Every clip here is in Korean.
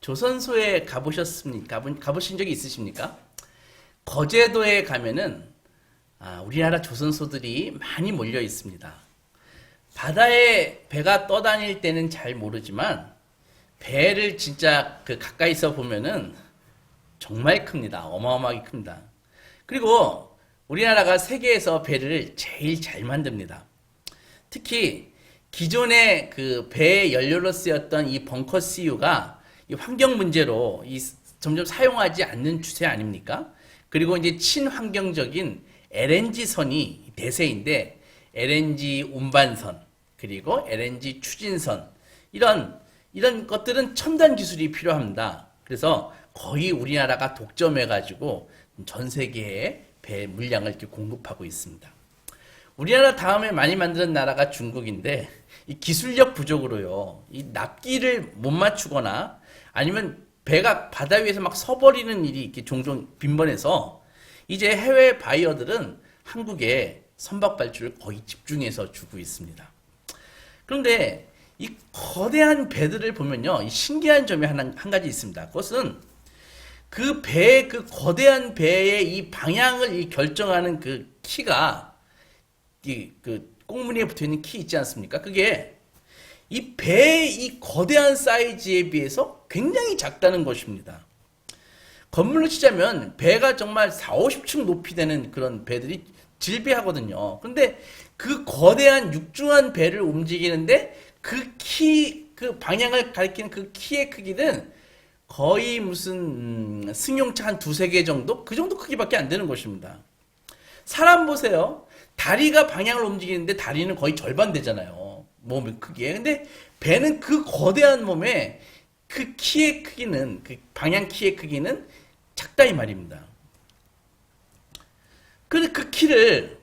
조선소에 가보신 적이 있으십니까? 거제도에 가면은 우리나라 조선소들이 많이 몰려 있습니다. 바다에 배가 떠다닐 때는 잘 모르지만 배를 진짜 가까이서 보면은 정말 큽니다. 어마어마하게 큽니다. 그리고 우리나라가 세계에서 배를 제일 잘 만듭니다. 특히 기존의 배의 연료로 쓰였던 이 벙커 CU가 이 환경 문제로 점점 사용하지 않는 추세 아닙니까? 그리고 이제 친환경적인 LNG선이 대세인데 LNG 운반선 그리고 LNG 추진선 이런 것들은 첨단 기술이 필요합니다. 그래서 거의 우리나라가 독점해가지고 전 세계에 배 물량을 이렇게 공급하고 있습니다. 우리나라 다음에 많이 만드는 나라가 중국인데 이 기술력 부족으로요, 이 납기를 못 맞추거나 아니면 배가 바다 위에서 막 서버리는 일이 이렇게 종종 빈번해서 이제 해외 바이어들은 한국에 선박 발주를 거의 집중해서 주고 있습니다. 그런데 이 거대한 배들을 보면요, 이 신기한 점이 한 가지 있습니다. 그것은 그 거대한 배의 이 방향을 결정하는 그 키가 꽁무니에 붙어 있는 키 있지 않습니까? 그게 이 배의 이 거대한 사이즈에 비해서 굉장히 작다는 것입니다. 건물로 치자면 배가 정말 4, 50층 높이 되는 그런 배들이 질비하거든요. 그런데 그 거대한 육중한 배를 움직이는데 그 방향을 가리키는 그 키의 크기는 거의 무슨 승용차 한 두세 개 정도? 그 정도 크기밖에 안 되는 것입니다. 사람 보세요. 다리가 방향을 움직이는데 다리는 거의 절반 되잖아요. 몸의 크기에. 근데 배는 그 거대한 몸에 그 키의 크기는, 그 방향 키의 크기는 작다 이 말입니다. 그런데 그 키를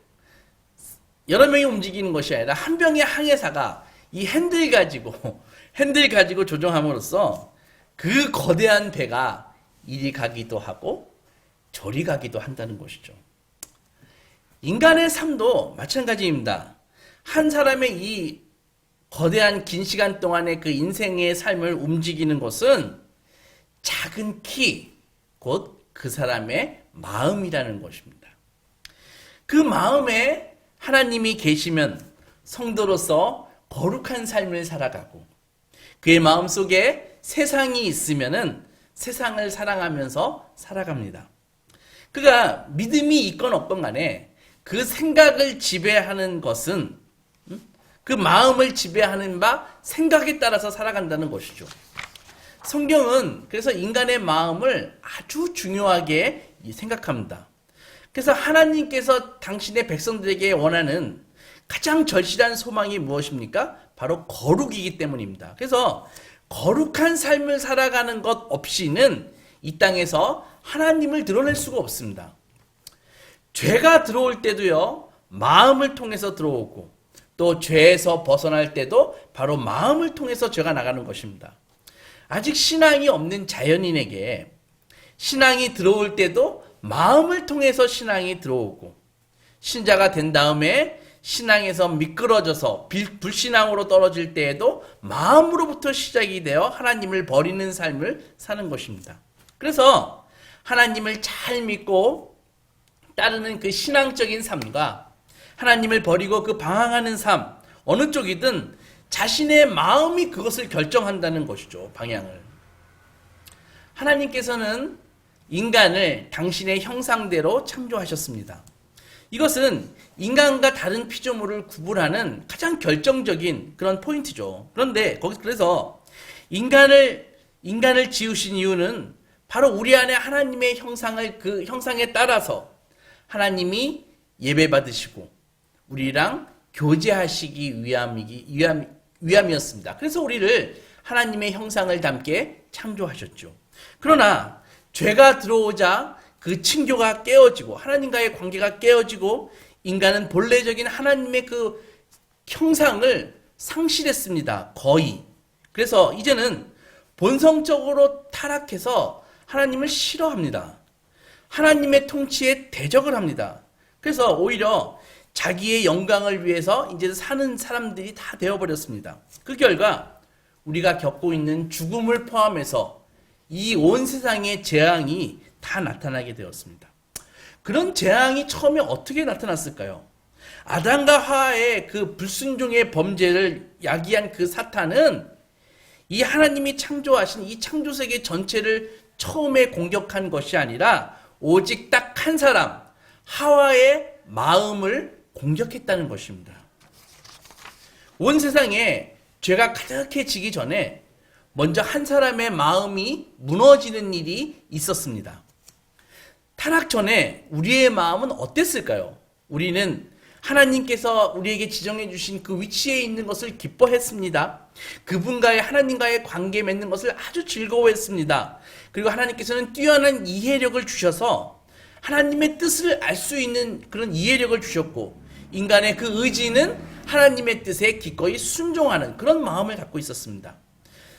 여러 명이 움직이는 것이 아니라 한 명의 항해사가 이 핸들 가지고 조종함으로써 그 거대한 배가 이리 가기도 하고 저리 가기도 한다는 것이죠. 인간의 삶도 마찬가지입니다. 한 사람의 이 거대한 긴 시간 동안의 그 인생의 삶을 움직이는 것은 작은 키, 곧 그 사람의 마음이라는 것입니다. 그 마음에 하나님이 계시면 성도로서 거룩한 삶을 살아가고 그의 마음속에 세상이 있으면은 세상을 사랑하면서 살아갑니다. 그가 믿음이 있건 없건 간에 그 생각을 지배하는 것은 그 마음을 지배하는 바 생각에 따라서 살아간다는 것이죠. 성경은 그래서 인간의 마음을 아주 중요하게 생각합니다. 그래서 하나님께서 당신의 백성들에게 원하는 가장 절실한 소망이 무엇입니까? 바로 거룩이기 때문입니다. 그래서 거룩한 삶을 살아가는 것 없이는 이 땅에서 하나님을 드러낼 수가 없습니다. 죄가 들어올 때도요, 마음을 통해서 들어오고 또 죄에서 벗어날 때도 바로 마음을 통해서 죄가 나가는 것입니다. 아직 신앙이 없는 자연인에게 신앙이 들어올 때도 마음을 통해서 신앙이 들어오고 신자가 된 다음에 신앙에서 미끄러져서 불신앙으로 떨어질 때에도 마음으로부터 시작이 되어 하나님을 버리는 삶을 사는 것입니다. 그래서 하나님을 잘 믿고 따르는 그 신앙적인 삶과 하나님을 버리고 그 방황하는 삶, 어느 쪽이든 자신의 마음이 그것을 결정한다는 것이죠. 방향을. 하나님께서는 인간을 당신의 형상대로 창조하셨습니다. 이것은 인간과 다른 피조물을 구분하는 가장 결정적인 그런 포인트죠. 그래서 인간을 지으신 이유는 바로 우리 안에 하나님의 형상을 그 형상에 따라서 하나님이 예배받으시고 우리랑 교제하시기 위함이었습니다. 그래서 우리를 하나님의 형상을 담게 창조하셨죠. 그러나 죄가 들어오자 그 층교가 깨어지고 하나님과의 관계가 깨어지고 인간은 본래적인 하나님의 그 형상을 상실했습니다. 거의. 그래서 이제는 본성적으로 타락해서 하나님을 싫어합니다. 하나님의 통치에 대적을 합니다. 그래서 오히려 자기의 영광을 위해서 이제 사는 사람들이 다 되어버렸습니다. 그 결과 우리가 겪고 있는 죽음을 포함해서 이 온 세상의 재앙이 다 나타나게 되었습니다. 그런 재앙이 처음에 어떻게 나타났을까요? 아담과 하와의 그 불순종의 범죄를 야기한 그 사탄은 이 하나님이 창조하신 이 창조세계 전체를 처음에 공격한 것이 아니라 오직 딱 한 사람, 하와의 마음을 공격했다는 것입니다. 온 세상에 죄가 가득해지기 전에 먼저 한 사람의 마음이 무너지는 일이 있었습니다. 타락 전에 우리의 마음은 어땠을까요? 우리는 하나님께서 우리에게 지정해 주신 그 위치에 있는 것을 기뻐했습니다. 그분과의 하나님과의 관계 맺는 것을 아주 즐거워했습니다. 그리고 하나님께서는 뛰어난 이해력을 주셔서 하나님의 뜻을 알 수 있는 그런 이해력을 주셨고, 인간의 그 의지는 하나님의 뜻에 기꺼이 순종하는 그런 마음을 갖고 있었습니다.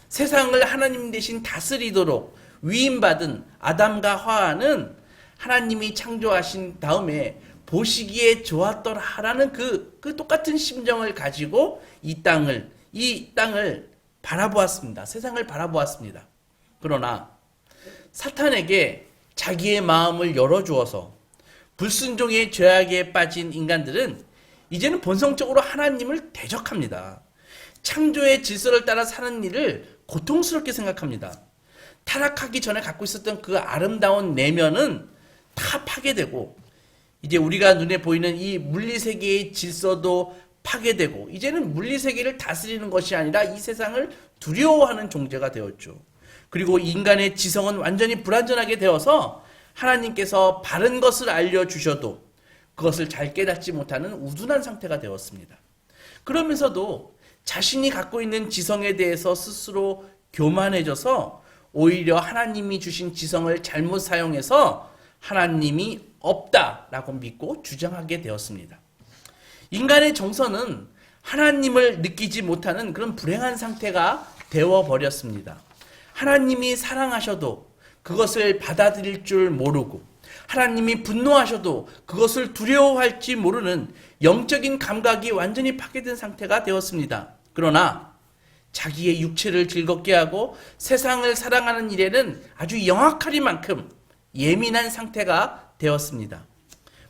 세상을 하나님 대신 다스리도록 위임받은 아담과 하와는 하나님이 창조하신 다음에 보시기에 좋았더라라는 그 똑같은 심정을 가지고 이 땅을 바라보았습니다. 세상을 바라보았습니다. 그러나 사탄에게 자기의 마음을 열어주어서 불순종의 죄악에 빠진 인간들은 이제는 본성적으로 하나님을 대적합니다. 창조의 질서를 따라 사는 일을 고통스럽게 생각합니다. 타락하기 전에 갖고 있었던 그 아름다운 내면은 다 파괴되고, 이제 우리가 눈에 보이는 이 물리세계의 질서도 파괴되고, 이제는 물리세계를 다스리는 것이 아니라 이 세상을 두려워하는 존재가 되었죠. 그리고 인간의 지성은 완전히 불완전하게 되어서 하나님께서 바른 것을 알려주셔도 그것을 잘 깨닫지 못하는 우둔한 상태가 되었습니다. 그러면서도 자신이 갖고 있는 지성에 대해서 스스로 교만해져서 오히려 하나님이 주신 지성을 잘못 사용해서 하나님이 없다라고 믿고 주장하게 되었습니다. 인간의 정서는 하나님을 느끼지 못하는 그런 불행한 상태가 되어버렸습니다. 하나님이 사랑하셔도 그것을 받아들일 줄 모르고, 하나님이 분노하셔도 그것을 두려워할지 모르는 영적인 감각이 완전히 파괴된 상태가 되었습니다. 그러나 자기의 육체를 즐겁게 하고 세상을 사랑하는 일에는 아주 영악하리만큼 예민한 상태가 되었습니다.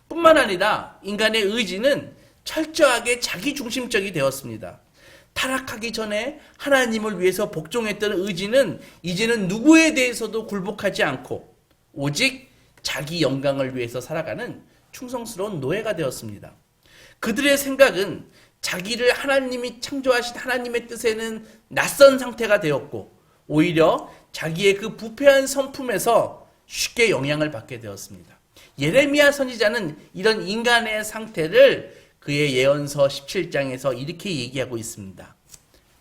뿐만 아니라 인간의 의지는 철저하게 자기중심적이 되었습니다. 타락하기 전에 하나님을 위해서 복종했던 의지는 이제는 누구에 대해서도 굴복하지 않고 오직 자기 영광을 위해서 살아가는 충성스러운 노예가 되었습니다. 그들의 생각은 자기를 하나님이 창조하신 하나님의 뜻에는 낯선 상태가 되었고, 오히려 자기의 그 부패한 성품에서 쉽게 영향을 받게 되었습니다. 예레미야 선지자는 이런 인간의 상태를 그의 예언서 17장에서 이렇게 얘기하고 있습니다.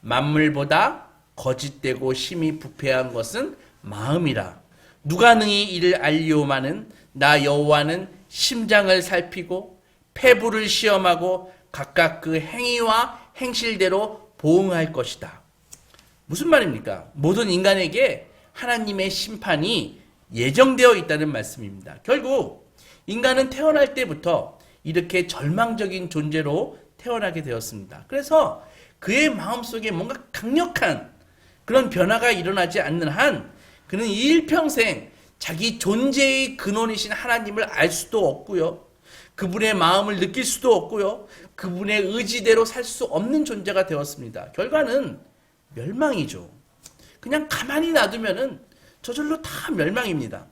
만물보다 거짓되고 심히 부패한 것은 마음이라. 누가 능히 이를 알리오마는 나 여호와는 심장을 살피고 폐부를 시험하고 각각 그 행위와 행실대로 보응할 것이다. 무슨 말입니까? 모든 인간에게 하나님의 심판이 예정되어 있다는 말씀입니다. 결국 인간은 태어날 때부터 이렇게 절망적인 존재로 태어나게 되었습니다. 그래서 그의 마음속에 뭔가 강력한 그런 변화가 일어나지 않는 한 그는 일평생 자기 존재의 근원이신 하나님을 알 수도 없고요. 그분의 마음을 느낄 수도 없고요. 그분의 의지대로 살 수 없는 존재가 되었습니다. 결과는 멸망이죠. 그냥 가만히 놔두면은 저절로 다 멸망입니다.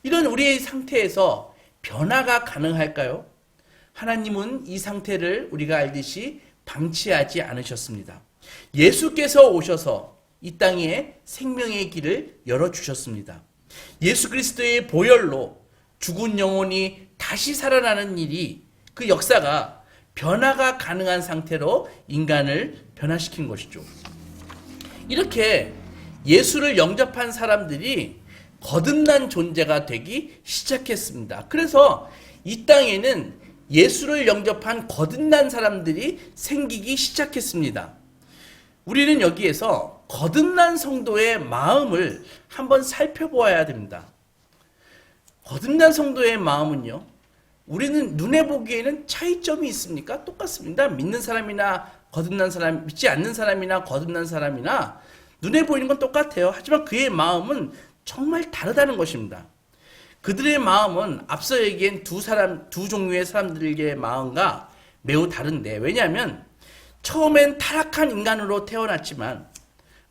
이런 우리의 상태에서 변화가 가능할까요? 하나님은 이 상태를 우리가 알듯이 방치하지 않으셨습니다. 예수께서 오셔서 이 땅에 생명의 길을 열어주셨습니다. 예수 그리스도의 보혈로 죽은 영혼이 다시 살아나는 일이, 그 역사가 변화가 가능한 상태로 인간을 변화시킨 것이죠. 이렇게 예수를 영접한 사람들이 거듭난 존재가 되기 시작했습니다. 그래서 이 땅에는 예수를 영접한 거듭난 사람들이 생기기 시작했습니다. 우리는 여기에서 거듭난 성도의 마음을 한번 살펴보아야 됩니다. 거듭난 성도의 마음은요, 우리는 눈에 보기에는 차이점이 있습니까? 똑같습니다. 믿는 사람이나 거듭난 사람, 믿지 않는 사람이나 거듭난 사람이나 눈에 보이는 건 똑같아요. 하지만 그의 마음은 정말 다르다는 것입니다. 그들의 마음은 앞서 얘기한 두 종류의 사람들의 마음과 매우 다른데, 왜냐하면 처음엔 타락한 인간으로 태어났지만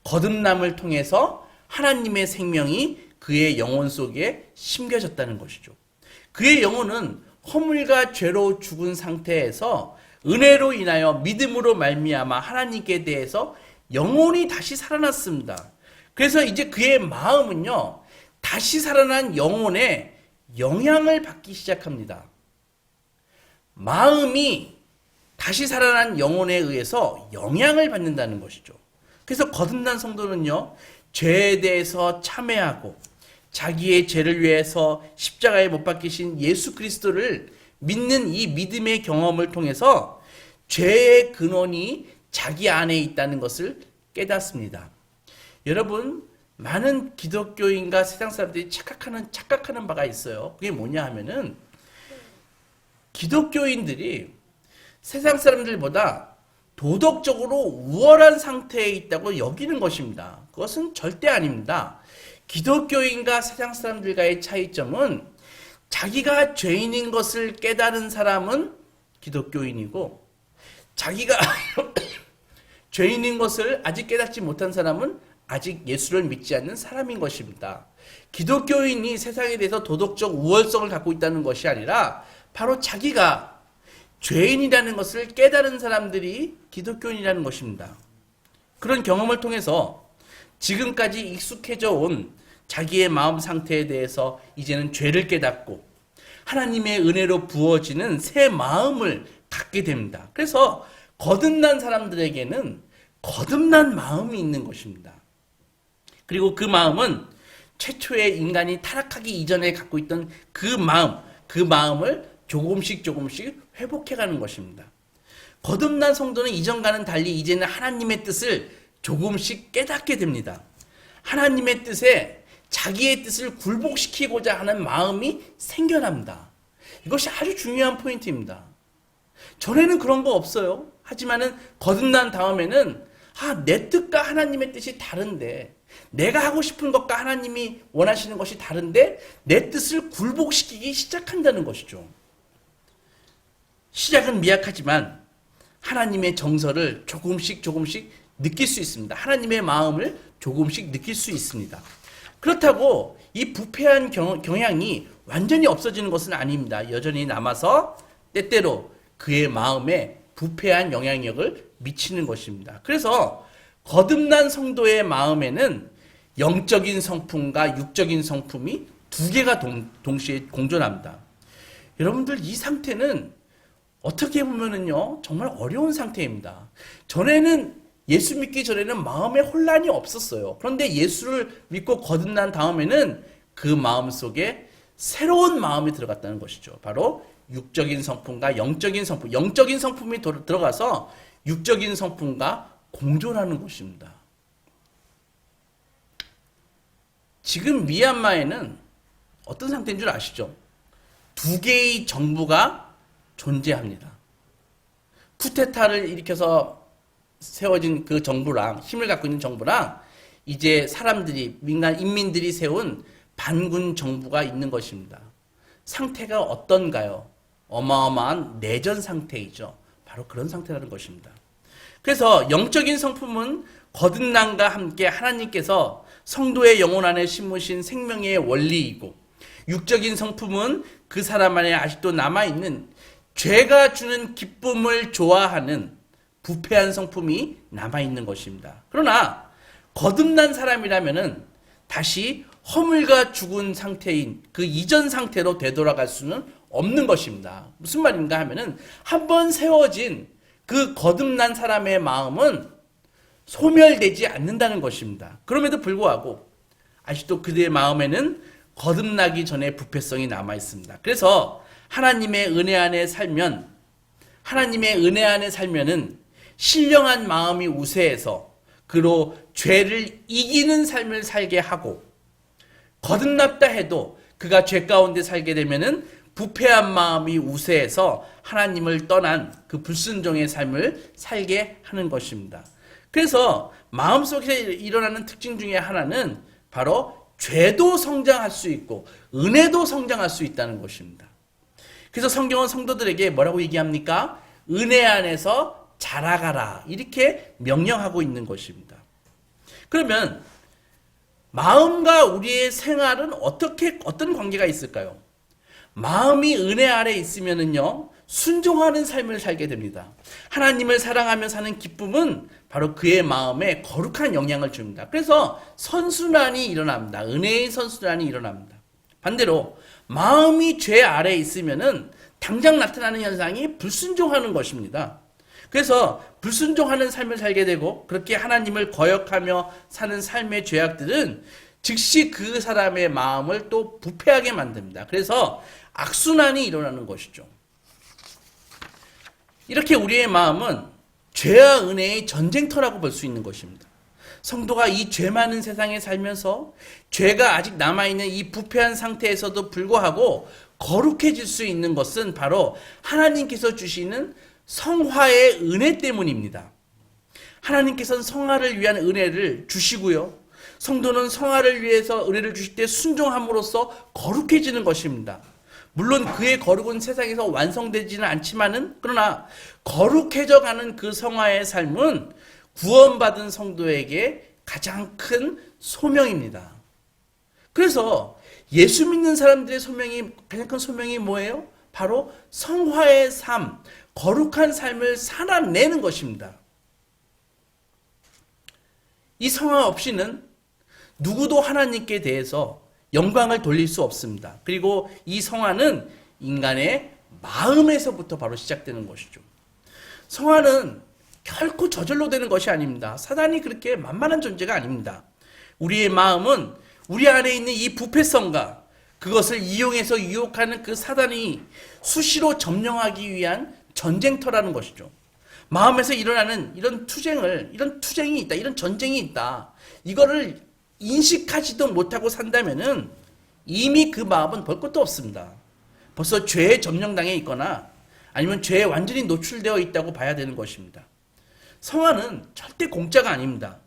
거듭남을 통해서 하나님의 생명이 그의 영혼 속에 심겨졌다는 것이죠. 그의 영혼은 허물과 죄로 죽은 상태에서 은혜로 인하여 믿음으로 말미암아 하나님께 대해서 영혼이 다시 살아났습니다. 그래서 이제 그의 마음은요, 다시 살아난 영혼의 영향을 받기 시작합니다. 마음이 다시 살아난 영혼에 의해서 영향을 받는다는 것이죠. 그래서 거듭난 성도는요, 죄에 대해서 참회하고 자기의 죄를 위해서 십자가에 못 박히신 예수 그리스도를 믿는 이 믿음의 경험을 통해서 죄의 근원이 자기 안에 있다는 것을 깨닫습니다. 여러분, 많은 기독교인과 세상 사람들이 착각하는 바가 있어요. 그게 뭐냐 하면은 기독교인들이 세상 사람들보다 도덕적으로 우월한 상태에 있다고 여기는 것입니다. 그것은 절대 아닙니다. 기독교인과 세상 사람들과의 차이점은 자기가 죄인인 것을 깨달은 사람은 기독교인이고, 자기가 죄인인 것을 아직 깨닫지 못한 사람은 아직 예수를 믿지 않는 사람인 것입니다. 기독교인이 세상에 대해서 도덕적 우월성을 갖고 있다는 것이 아니라 바로 자기가 죄인이라는 것을 깨달은 사람들이 기독교인이라는 것입니다. 그런 경험을 통해서 지금까지 익숙해져 온 자기의 마음 상태에 대해서 이제는 죄를 깨닫고 하나님의 은혜로 부어지는 새 마음을 갖게 됩니다. 그래서 거듭난 사람들에게는 거듭난 마음이 있는 것입니다. 그리고 그 마음은 최초의 인간이 타락하기 이전에 갖고 있던 그 마음을 조금씩 회복해가는 것입니다. 거듭난 성도는 이전과는 달리 이제는 하나님의 뜻을 조금씩 깨닫게 됩니다. 하나님의 뜻에 자기의 뜻을 굴복시키고자 하는 마음이 생겨납니다. 이것이 아주 중요한 포인트입니다. 전에는 그런 거 없어요. 하지만은 거듭난 다음에는 내 뜻과 하나님의 뜻이 다른데, 내가 하고 싶은 것과 하나님이 원하시는 것이 다른데 내 뜻을 굴복시키기 시작한다는 것이죠. 시작은 미약하지만 하나님의 정서를 조금씩 느낄 수 있습니다. 하나님의 마음을 조금씩 느낄 수 있습니다. 그렇다고 이 부패한 경향이 완전히 없어지는 것은 아닙니다. 여전히 남아서 때때로 그의 마음에 부패한 영향력을 미치는 것입니다. 그래서 거듭난 성도의 마음에는 영적인 성품과 육적인 성품이 두 개가 동시에 공존합니다. 여러분들, 이 상태는 어떻게 보면은요, 정말 어려운 상태입니다. 예수 믿기 전에는 마음에 혼란이 없었어요. 그런데 예수를 믿고 거듭난 다음에는 그 마음 속에 새로운 마음이 들어갔다는 것이죠. 바로 육적인 성품과 영적인 성품이 들어가서 육적인 성품과 공존하는 것입니다. 지금 미얀마에는 어떤 상태인 줄 아시죠? 두 개의 정부가 존재합니다. 쿠데타를 일으켜서 세워진 그 정부랑, 힘을 갖고 있는 정부랑 이제 인민들이 세운 반군 정부가 있는 것입니다. 상태가 어떤가요? 어마어마한 내전 상태이죠. 바로 그런 상태라는 것입니다. 그래서 영적인 성품은 거듭남과 함께 하나님께서 성도의 영혼 안에 심으신 생명의 원리이고, 육적인 성품은 그 사람 안에 아직도 남아있는 죄가 주는 기쁨을 좋아하는 부패한 성품이 남아있는 것입니다. 그러나 거듭난 사람이라면은 다시 허물과 죽은 상태인 그 이전 상태로 되돌아갈 수는 없는 것입니다. 무슨 말인가 하면은 한번 세워진 그 거듭난 사람의 마음은 소멸되지 않는다는 것입니다. 그럼에도 불구하고 아직도 그들의 마음에는 거듭나기 전에 부패성이 남아 있습니다. 그래서 하나님의 은혜 안에 살면은 신령한 마음이 우세해서 그로 죄를 이기는 삶을 살게 하고, 거듭났다 해도 그가 죄 가운데 살게 되면은 부패한 마음이 우세해서 하나님을 떠난 그 불순종의 삶을 살게 하는 것입니다. 그래서 마음속에 일어나는 특징 중에 하나는 바로 죄도 성장할 수 있고 은혜도 성장할 수 있다는 것입니다. 그래서 성경은 성도들에게 뭐라고 얘기합니까? 은혜 안에서 자라가라, 이렇게 명령하고 있는 것입니다. 그러면 마음과 우리의 생활은 어떤 관계가 있을까요? 마음이 은혜 아래 있으면은요, 순종하는 삶을 살게 됩니다. 하나님을 사랑하며 사는 기쁨은 바로 그의 마음에 거룩한 영향을 줍니다. 그래서 선순환이 일어납니다. 은혜의 선순환이 일어납니다. 반대로 마음이 죄 아래 있으면은 당장 나타나는 현상이 불순종하는 것입니다. 그래서 불순종하는 삶을 살게 되고 그렇게 하나님을 거역하며 사는 삶의 죄악들은 즉시 그 사람의 마음을 또 부패하게 만듭니다. 그래서 악순환이 일어나는 것이죠. 이렇게 우리의 마음은 죄와 은혜의 전쟁터라고 볼 수 있는 것입니다. 성도가 이 죄 많은 세상에 살면서 죄가 아직 남아있는 이 부패한 상태에서도 불구하고 거룩해질 수 있는 것은 바로 하나님께서 주시는 성화의 은혜 때문입니다. 하나님께서는 성화를 위한 은혜를 주시고요. 성도는 성화를 위해서 은혜를 주실 때 순종함으로써 거룩해지는 것입니다. 물론 그의 거룩은 세상에서 완성되지는 않지만은, 그러나 거룩해져 가는 그 성화의 삶은 구원받은 성도에게 가장 큰 소명입니다. 그래서 예수 믿는 사람들의 가장 큰 소명이 뭐예요? 바로 성화의 삶, 거룩한 삶을 살아내는 것입니다. 이 성화 없이는 누구도 하나님께 대해서 영광을 돌릴 수 없습니다. 그리고 이 성화는 인간의 마음에서부터 바로 시작되는 것이죠. 성화는 결코 저절로 되는 것이 아닙니다. 사단이 그렇게 만만한 존재가 아닙니다. 우리의 마음은 우리 안에 있는 이 부패성과 그것을 이용해서 유혹하는 그 사단이 수시로 점령하기 위한 전쟁터라는 것이죠. 마음에서 일어나는 이런 투쟁이 있다, 이런 전쟁이 있다, 이거를 인식하지도 못하고 산다면은 이미 그 마음은 볼 것도 없습니다. 벌써 죄에 점령당해 있거나 아니면 죄에 완전히 노출되어 있다고 봐야 되는 것입니다. 성화는 절대 공짜가 아닙니다.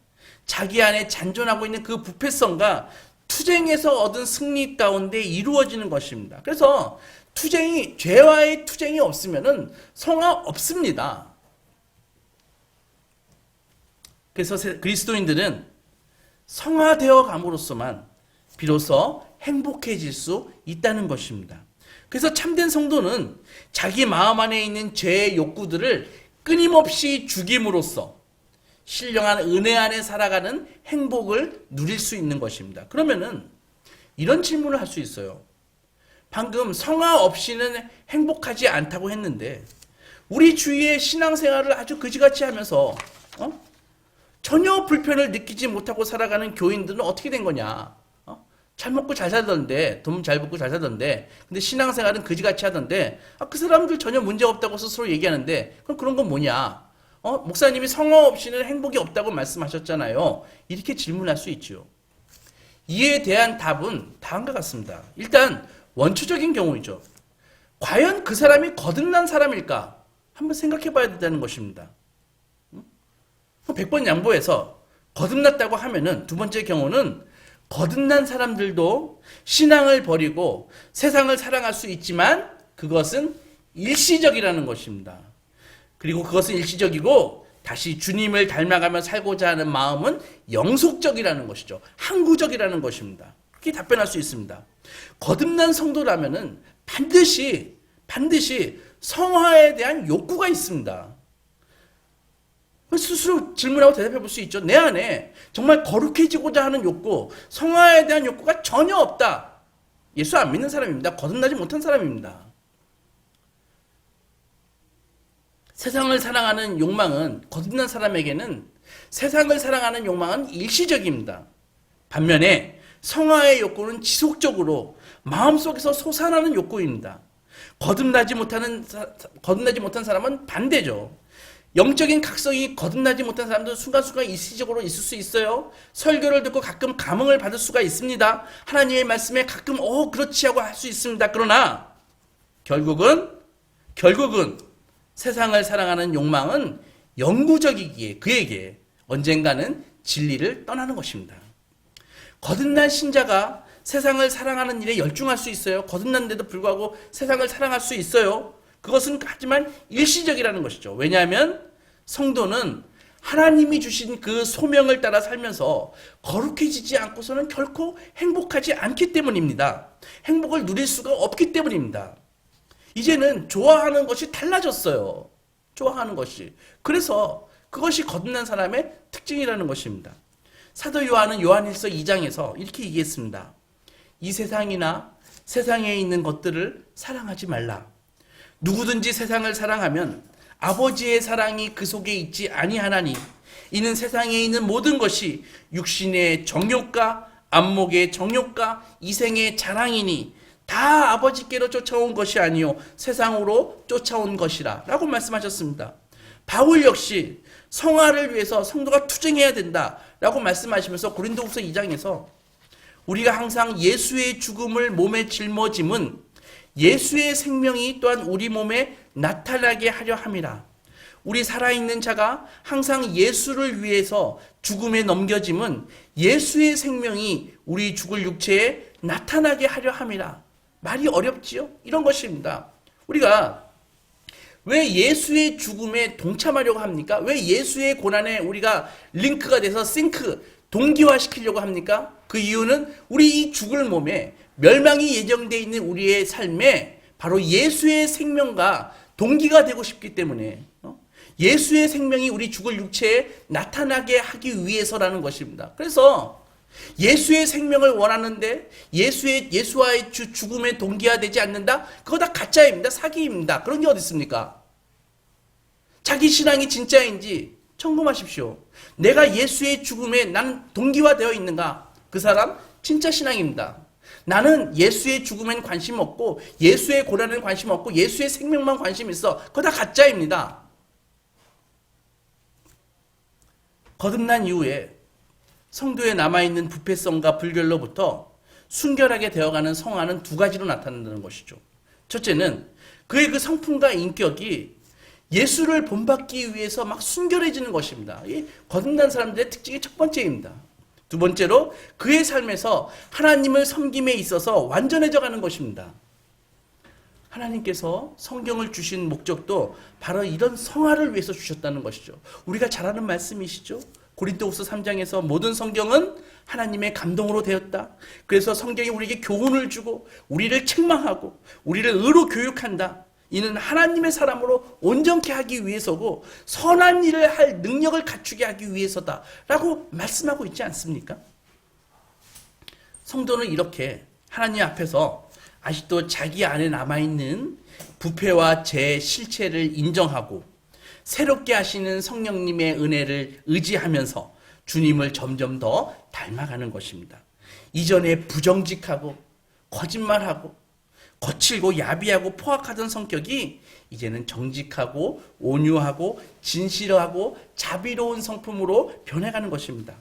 자기 안에 잔존하고 있는 그 부패성과 투쟁에서 얻은 승리 가운데 이루어지는 것입니다. 그래서 죄와의 투쟁이 없으면은 성화 없습니다. 그래서 그리스도인들은 성화되어 감으로써만 비로소 행복해질 수 있다는 것입니다. 그래서 참된 성도는 자기 마음 안에 있는 죄의 욕구들을 끊임없이 죽임으로써 신령한 은혜 안에 살아가는 행복을 누릴 수 있는 것입니다. 그러면은 이런 질문을 할 수 있어요. 방금 성화 없이는 행복하지 않다고 했는데 우리 주위의 신앙생활을 아주 그지같이 하면서 전혀 불편을 느끼지 못하고 살아가는 교인들은 어떻게 된 거냐? 잘 먹고 잘 살던데, 돈 잘 벌고 잘 살던데, 근데 신앙생활은 그지같이 하던데, 그 사람들 전혀 문제 없다고 스스로 얘기하는데, 그럼 그런 건 뭐냐? 목사님이 성화 없이는 행복이 없다고 말씀하셨잖아요. 이렇게 질문할 수 있죠. 이에 대한 답은 다음과 같습니다. 일단 원초적인 경우이죠. 과연 그 사람이 거듭난 사람일까? 한번 생각해 봐야 된다는 것입니다. 100번 양보해서 거듭났다고 하면은 두 번째 경우는 거듭난 사람들도 신앙을 버리고 세상을 사랑할 수 있지만 그것은 일시적이라는 것입니다. 그리고 그것은 일시적이고 다시 주님을 닮아가며 살고자 하는 마음은 영속적이라는 것이죠. 항구적이라는 것입니다. 그렇게 답변할 수 있습니다. 거듭난 성도라면은 반드시 성화에 대한 욕구가 있습니다. 스스로 질문하고 대답해 볼 수 있죠. 내 안에 정말 거룩해지고자 하는 욕구, 성화에 대한 욕구가 전혀 없다. 예수 안 믿는 사람입니다. 거듭나지 못한 사람입니다. 세상을 사랑하는 욕망은, 거듭난 사람에게는 세상을 사랑하는 욕망은 일시적입니다. 반면에 성화의 욕구는 지속적으로 마음속에서 솟아나는 욕구입니다. 거듭나지 못한 사람은 반대죠. 영적인 각성이 거듭나지 못한 사람도 순간순간 일시적으로 있을 수 있어요. 설교를 듣고 가끔 감흥을 받을 수가 있습니다. 하나님의 말씀에 가끔 그렇지 하고 할 수 있습니다. 그러나 결국은 세상을 사랑하는 욕망은 영구적이기에 그에게 언젠가는 진리를 떠나는 것입니다. 거듭난 신자가 세상을 사랑하는 일에 열중할 수 있어요. 거듭난데도 불구하고 세상을 사랑할 수 있어요. 그것은 하지만 일시적이라는 것이죠. 왜냐하면 성도는 하나님이 주신 그 소명을 따라 살면서 거룩해지지 않고서는 결코 행복하지 않기 때문입니다. 행복을 누릴 수가 없기 때문입니다. 이제는 좋아하는 것이 달라졌어요. 좋아하는 것이. 그래서 그것이 거듭난 사람의 특징이라는 것입니다. 사도 요한은 요한일서 2장에서 이렇게 얘기했습니다. 이 세상이나 세상에 있는 것들을 사랑하지 말라. 누구든지 세상을 사랑하면 아버지의 사랑이 그 속에 있지 아니하나니 이는 세상에 있는 모든 것이 육신의 정욕과 안목의 정욕과 이생의 자랑이니 다 아버지께로 쫓아온 것이 아니요 세상으로 쫓아온 것이라 라고 말씀하셨습니다. 바울 역시 성화를 위해서 성도가 투쟁해야 된다 라고 말씀하시면서 고린도후서 2장에서 우리가 항상 예수의 죽음을 몸에 짊어짐은 예수의 생명이 또한 우리 몸에 나타나게 하려 함이라. 우리 살아있는 자가 항상 예수를 위해서 죽음에 넘겨짐은 예수의 생명이 우리 죽을 육체에 나타나게 하려 함이라. 말이 어렵지요? 이런 것입니다. 우리가 왜 예수의 죽음에 동참하려고 합니까? 왜 예수의 고난에 우리가 링크가 돼서 동기화시키려고 합니까? 그 이유는 우리 이 죽을 몸에 멸망이 예정되어 있는 우리의 삶에 바로 예수의 생명과 동기가 되고 싶기 때문에 예수의 생명이 우리 죽을 육체에 나타나게 하기 위해서라는 것입니다. 그래서 예수의 생명을 원하는데 예수와의 죽음에 동기화되지 않는다? 그거 다 가짜입니다. 사기입니다. 그런 게 어디 있습니까? 자기 신앙이 진짜인지 점검하십시오. 내가 예수의 죽음에 난 동기화되어 있는가? 그 사람 진짜 신앙입니다. 나는 예수의 죽음엔 관심 없고 예수의 고난에는 관심 없고 예수의 생명만 관심 있어. 그거 다 가짜입니다. 거듭난 이후에 성도에 남아있는 부패성과 불결로부터 순결하게 되어가는 성화는 두 가지로 나타난다는 것이죠. 첫째는 그의 그 성품과 인격이 예수를 본받기 위해서 막 순결해지는 것입니다. 이 거듭난 사람들의 특징이 첫 번째입니다. 두 번째로 그의 삶에서 하나님을 섬김에 있어서 완전해져 가는 것입니다. 하나님께서 성경을 주신 목적도 바로 이런 성화를 위해서 주셨다는 것이죠. 우리가 잘 아는 말씀이시죠. 고린도후서 3장에서 모든 성경은 하나님의 감동으로 되었다. 그래서 성경이 우리에게 교훈을 주고 우리를 책망하고 우리를 의로 교육한다. 이는 하나님의 사람으로 온전케 하기 위해서고 선한 일을 할 능력을 갖추게 하기 위해서다 라고 말씀하고 있지 않습니까? 성도는 이렇게 하나님 앞에서 아직도 자기 안에 남아있는 부패와 죄의 실체를 인정하고 새롭게 하시는 성령님의 은혜를 의지하면서 주님을 점점 더 닮아가는 것입니다. 이전에 부정직하고 거짓말하고 거칠고 야비하고 포악하던 성격이 이제는 정직하고 온유하고 진실하고 자비로운 성품으로 변해가는 것입니다.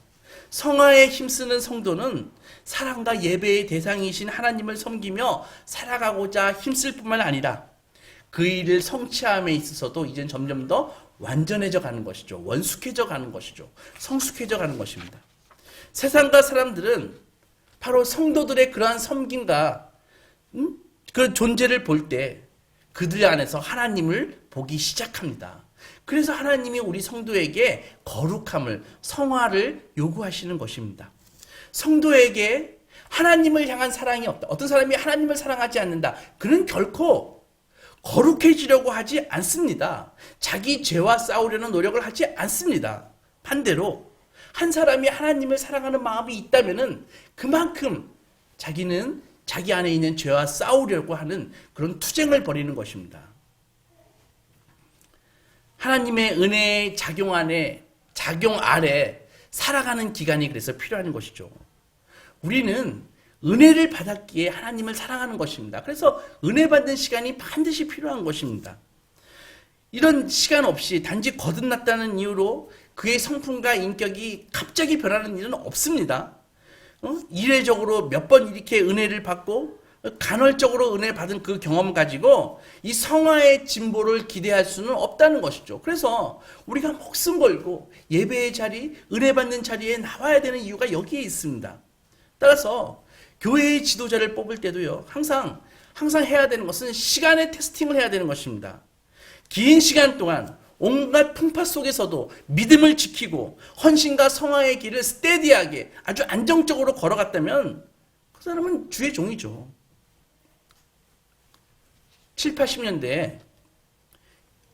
성화에 힘쓰는 성도는 사랑과 예배의 대상이신 하나님을 섬기며 살아가고자 힘쓸 뿐만 아니라 그 일을 성취함에 있어서도 이젠 점점 더 완전해져 가는 것이죠. 원숙해져 가는 것이죠. 성숙해져 가는 것입니다. 세상과 사람들은 바로 성도들의 그러한 섬김과 그 존재를 볼 때 그들 안에서 하나님을 보기 시작합니다. 그래서 하나님이 우리 성도에게 거룩함을, 성화를 요구하시는 것입니다. 성도에게 하나님을 향한 사랑이 없다. 어떤 사람이 하나님을 사랑하지 않는다. 그는 결코 거룩해지려고 하지 않습니다. 자기 죄와 싸우려는 노력을 하지 않습니다. 반대로 한 사람이 하나님을 사랑하는 마음이 있다면은 그만큼 자기는 자기 안에 있는 죄와 싸우려고 하는 그런 투쟁을 벌이는 것입니다. 하나님의 은혜의 작용 아래 살아가는 기간이 그래서 필요한 것이죠. 우리는 은혜를 받았기에 하나님을 사랑하는 것입니다. 그래서 은혜 받는 시간이 반드시 필요한 것입니다. 이런 시간 없이 단지 거듭났다는 이유로 그의 성품과 인격이 갑자기 변하는 일은 없습니다. 이례적으로 몇 번 이렇게 은혜를 받고 간헐적으로 은혜 받은 그 경험 가지고 이 성화의 진보를 기대할 수는 없다는 것이죠. 그래서 우리가 목숨 걸고 예배의 자리, 은혜 받는 자리에 나와야 되는 이유가 여기에 있습니다. 따라서 교회의 지도자를 뽑을 때도요, 항상 해야 되는 것은 시간의 테스팅을 해야 되는 것입니다. 긴 시간 동안 온갖 풍파 속에서도 믿음을 지키고 헌신과 성화의 길을 스테디하게 아주 안정적으로 걸어갔다면 그 사람은 주의 종이죠. 7, 80년대에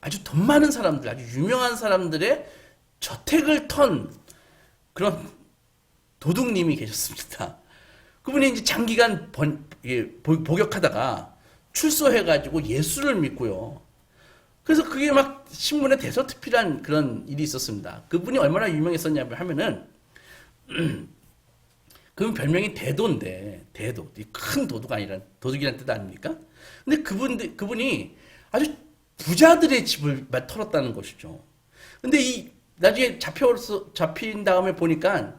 아주 돈 많은 사람들, 아주 유명한 사람들의 저택을 턴 그런 도둑님이 계셨습니다. 그분이 이제 장기간 복역하다가 출소해가지고 예수를 믿고요. 그래서 그게 막 신문에 대서특필한 그런 일이 있었습니다. 그분이 얼마나 유명했었냐 하면은, 그분 별명이 대도인데, 대도. 큰 도둑 도둑이라는 뜻 아닙니까? 근데 그분이 아주 부자들의 집을 털었다는 것이죠. 근데 나중에 잡힌 다음에 보니까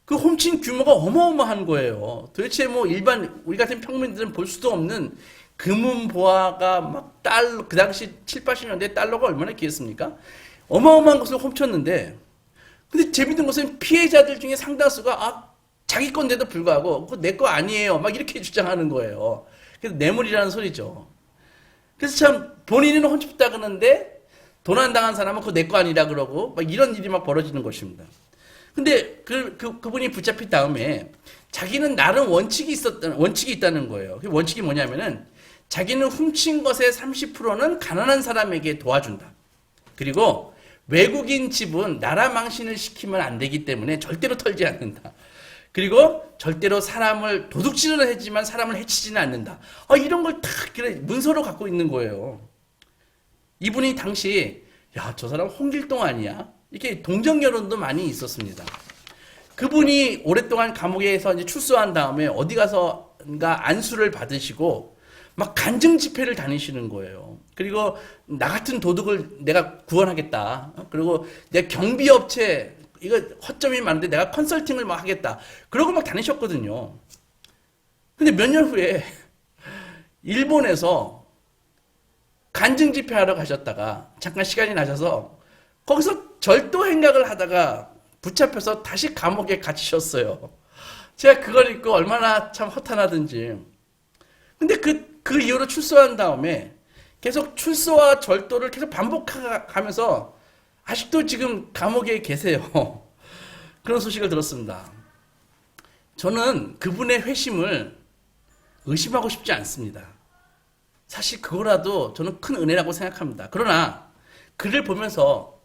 그 훔친 규모가 어마어마한 거예요. 도대체 뭐 우리 같은 평민들은 볼 수도 없는 금은보화가 막 달러, 그 당시 7, 80년대 달러가 얼마나 귀했습니까? 어마어마한 것을 훔쳤는데, 근데 재밌는 것은 피해자들 중에 상당수가, 자기 건데도 불구하고, 그거 내 거 아니에요. 막 이렇게 주장하는 거예요. 그래서 뇌물이라는 소리죠. 그래서 참, 본인은 훔쳤다 그러는데, 도난 당한 사람은 그거 내 거 아니라 그러고, 막 이런 일이 막 벌어지는 것입니다. 근데 그분이 붙잡힌 다음에, 자기는 나름 원칙이 있다는 거예요. 그 원칙이 뭐냐면은, 자기는 훔친 것의 30%는 가난한 사람에게 도와준다. 그리고 외국인 집은 나라 망신을 시키면 안 되기 때문에 절대로 털지 않는다. 그리고 절대로 사람을 도둑질은 하지만 사람을 해치지는 않는다. 이런 걸 다 문서로 갖고 있는 거예요. 이분이 당시 저 사람 홍길동 아니야? 이렇게 동정 여론도 많이 있었습니다. 그분이 오랫동안 감옥에서 이제 출소한 다음에 어디 가서가 안수를 받으시고 막 간증 집회를 다니시는 거예요. 그리고 나 같은 도둑을 내가 구원하겠다. 그리고 내가 경비업체 이거 허점이 많은데 내가 컨설팅을 막 하겠다. 그러고 막 다니셨거든요. 근데 몇 년 후에 일본에서 간증 집회하러 가셨다가 잠깐 시간이 나셔서 거기서 절도 행각을 하다가 붙잡혀서 다시 감옥에 갇히셨어요. 제가 그걸 읽고 얼마나 참 허탄하든지. 근데 그 이후로 출소한 다음에 계속 출소와 절도를 계속 반복하면서 아직도 지금 감옥에 계세요. 그런 소식을 들었습니다. 저는 그분의 회심을 의심하고 싶지 않습니다. 사실 그거라도 저는 큰 은혜라고 생각합니다. 그러나 그를 보면서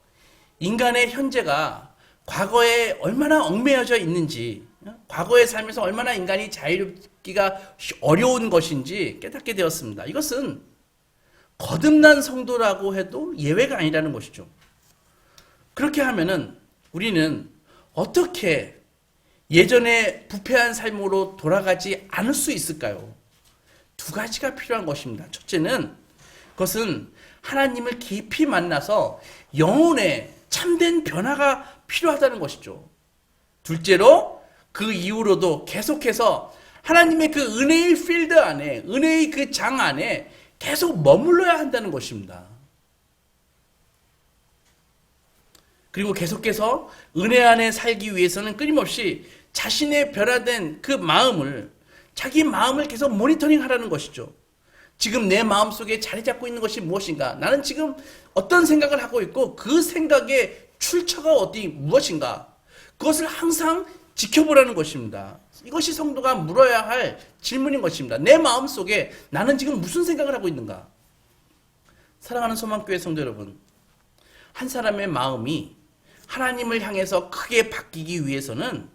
인간의 현재가 과거에 얼마나 얽매여져 있는지, 과거의 삶에서 얼마나 인간이 자유롭기가 어려운 것인지 깨닫게 되었습니다. 이것은 거듭난 성도라고 해도 예외가 아니라는 것이죠. 그렇게 하면은 우리는 어떻게 예전에 부패한 삶으로 돌아가지 않을 수 있을까요? 두 가지가 필요한 것입니다. 첫째는 그것은 하나님을 깊이 만나서 영혼의 참된 변화가 필요하다는 것이죠. 둘째로 그 이후로도 계속해서 하나님의 그 은혜의 필드 안에, 은혜의 그 장 안에 계속 머물러야 한다는 것입니다. 그리고 계속해서 은혜 안에 살기 위해서는 끊임없이 자신의 변화된 그 마음을, 자기 마음을 계속 모니터링 하라는 것이죠. 지금 내 마음속에 자리 잡고 있는 것이 무엇인가? 나는 지금 어떤 생각을 하고 있고 그 생각의 출처가 무엇인가? 그것을 항상 지켜보라는 것입니다. 이것이 성도가 물어야 할 질문인 것입니다. 내 마음속에 나는 지금 무슨 생각을 하고 있는가? 사랑하는 소망교회 성도 여러분, 한 사람의 마음이 하나님을 향해서 크게 바뀌기 위해서는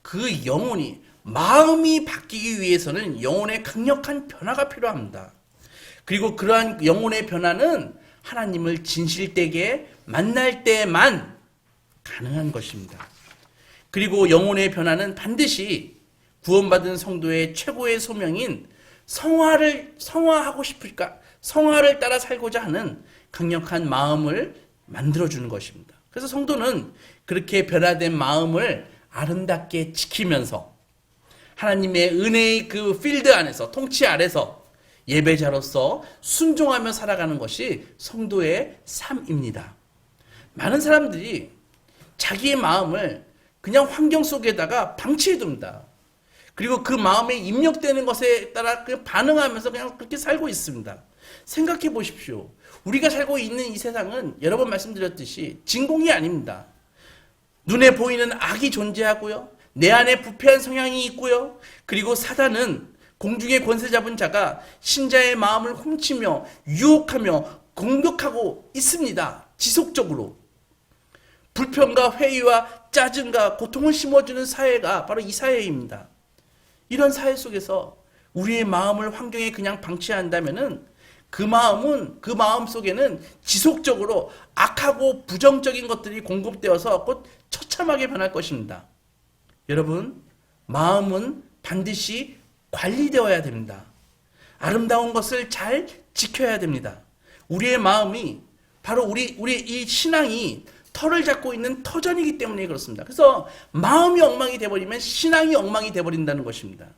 그 영혼이, 마음이 바뀌기 위해서는 영혼의 강력한 변화가 필요합니다. 그리고 그러한 영혼의 변화는 하나님을 진실되게 만날 때만 가능한 것입니다. 그리고 영혼의 변화는 반드시 구원받은 성도의 최고의 소명인 성화하고 싶을까? 성화를 따라 살고자 하는 강력한 마음을 만들어주는 것입니다. 그래서 성도는 그렇게 변화된 마음을 아름답게 지키면서 하나님의 은혜의 그 필드 안에서, 통치 아래서 예배자로서 순종하며 살아가는 것이 성도의 삶입니다. 많은 사람들이 자기의 마음을 그냥 환경 속에다가 방치해 둡니다. 그리고 그 마음에 입력되는 것에 따라 반응하면서 그냥 그렇게 살고 있습니다. 생각해 보십시오. 우리가 살고 있는 이 세상은 여러 번 말씀드렸듯이 진공이 아닙니다. 눈에 보이는 악이 존재하고요. 내 안에 부패한 성향이 있고요. 그리고 사단은 공중의 권세 잡은 자가 신자의 마음을 훔치며 유혹하며 공격하고 있습니다. 지속적으로. 불평과 회의와 짜증과 고통을 심어주는 사회가 바로 이 사회입니다. 이런 사회 속에서 우리의 마음을 환경에 그냥 방치한다면은 그 마음 속에는 지속적으로 악하고 부정적인 것들이 공급되어서 곧 처참하게 변할 것입니다. 여러분, 마음은 반드시 관리되어야 됩니다. 아름다운 것을 잘 지켜야 됩니다. 우리의 마음이 바로 우리 이 신앙이 털을 잡고 있는 터전이기 때문에 그렇습니다. 그래서 마음이 엉망이 되어버리면 신앙이 엉망이 되어버린다는 것입니다.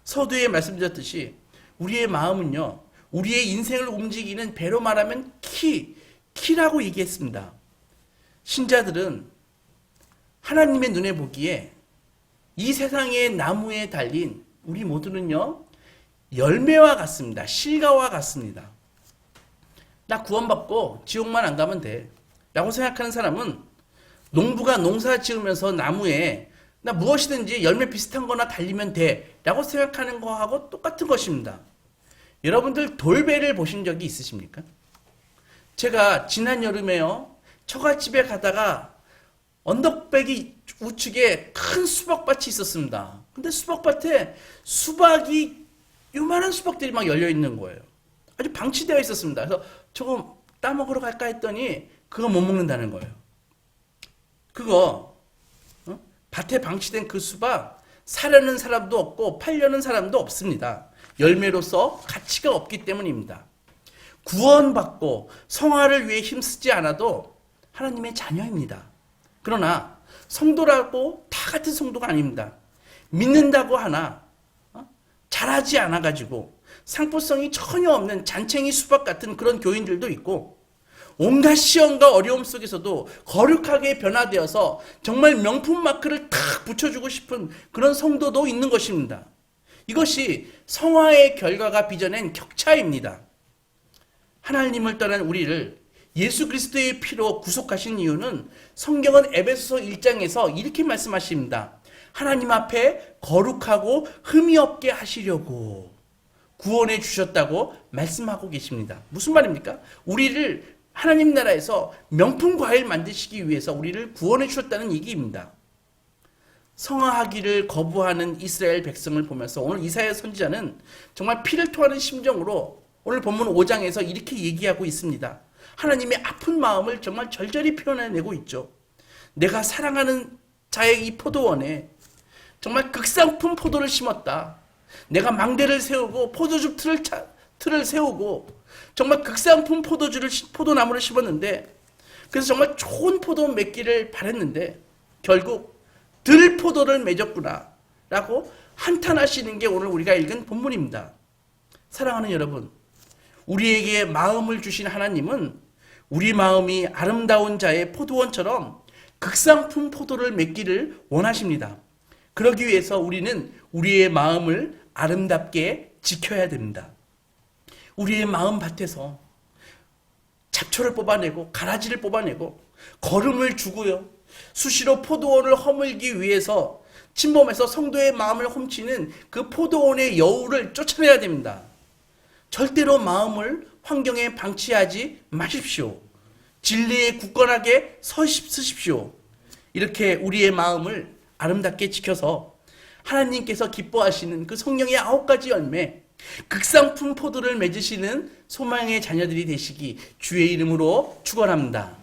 서두에 말씀드렸듯이 우리의 마음은요, 우리의 인생을 움직이는 배로 말하면 키라고 얘기했습니다. 신자들은 하나님의 눈에 보기에 이 세상의 나무에 달린 우리 모두는요, 열매와 같습니다. 실과와 같습니다. 나 구원받고 지옥만 안 가면 돼 라고 생각하는 사람은 농부가 농사 지으면서 나무에 나 무엇이든지 열매 비슷한 거나 달리면 돼 라고 생각하는 거하고 똑같은 것입니다. 여러분들 돌배를 보신 적이 있으십니까? 제가 지난 여름에요, 처갓집에 가다가 언덕배기 우측에 큰 수박밭이 있었습니다. 근데 수박밭에 수박이 요만한 수박들이 막 열려 있는 거예요. 아주 방치되어 있었습니다. 그래서 저거 따먹으러 갈까 했더니 그거 못 먹는다는 거예요. 그거 밭에 방치된 그 수박 사려는 사람도 없고 팔려는 사람도 없습니다. 열매로서 가치가 없기 때문입니다. 구원받고 성화를 위해 힘쓰지 않아도 하나님의 자녀입니다. 그러나 성도라고 다 같은 성도가 아닙니다. 믿는다고 하나 잘하지 않아가지고 상포성이 전혀 없는 잔챙이 수박 같은 그런 교인들도 있고, 온갖 시험과 어려움 속에서도 거룩하게 변화되어서 정말 명품 마크를 탁 붙여주고 싶은 그런 성도도 있는 것입니다. 이것이 성화의 결과가 빚어낸 격차입니다. 하나님을 떠난 우리를 예수 그리스도의 피로 구속하신 이유는 성경은 에베소서 1장에서 이렇게 말씀하십니다. 하나님 앞에 거룩하고 흠이 없게 하시려고 구원해 주셨다고 말씀하고 계십니다. 무슨 말입니까? 우리를 하나님 나라에서 명품 과일 만드시기 위해서 우리를 구원해 주셨다는 얘기입니다. 성화하기를 거부하는 이스라엘 백성을 보면서 오늘 이사야 선지자는 정말 피를 토하는 심정으로 오늘 본문 5장에서 이렇게 얘기하고 있습니다. 하나님의 아픈 마음을 정말 절절히 표현해내고 있죠. 내가 사랑하는 자의 이 포도원에 정말 극상품 포도를 심었다. 내가 망대를 세우고 포도주 틀을 세우고 정말 극상품 포도나무를 심었는데, 그래서 정말 좋은 포도 맺기를 바랬는데 결국 들포도를 맺었구나 라고 한탄하시는 게 오늘 우리가 읽은 본문입니다. 사랑하는 여러분, 우리에게 마음을 주신 하나님은 우리 마음이 아름다운 자의 포도원처럼 극상품 포도를 맺기를 원하십니다. 그러기 위해서 우리는 우리의 마음을 아름답게 지켜야 됩니다. 우리의 마음 밭에서 잡초를 뽑아내고 가라지를 뽑아내고 거름을 주고요, 수시로 포도원을 허물기 위해서 침범해서 성도의 마음을 훔치는 그 포도원의 여우를 쫓아내야 됩니다. 절대로 마음을 환경에 방치하지 마십시오. 진리에 굳건하게 서십시오. 이렇게 우리의 마음을 아름답게 지켜서 하나님께서 기뻐하시는 그 성령의 9가지 열매, 극상품 포도를 맺으시는 소망의 자녀들이 되시기 주의 이름으로 축원합니다.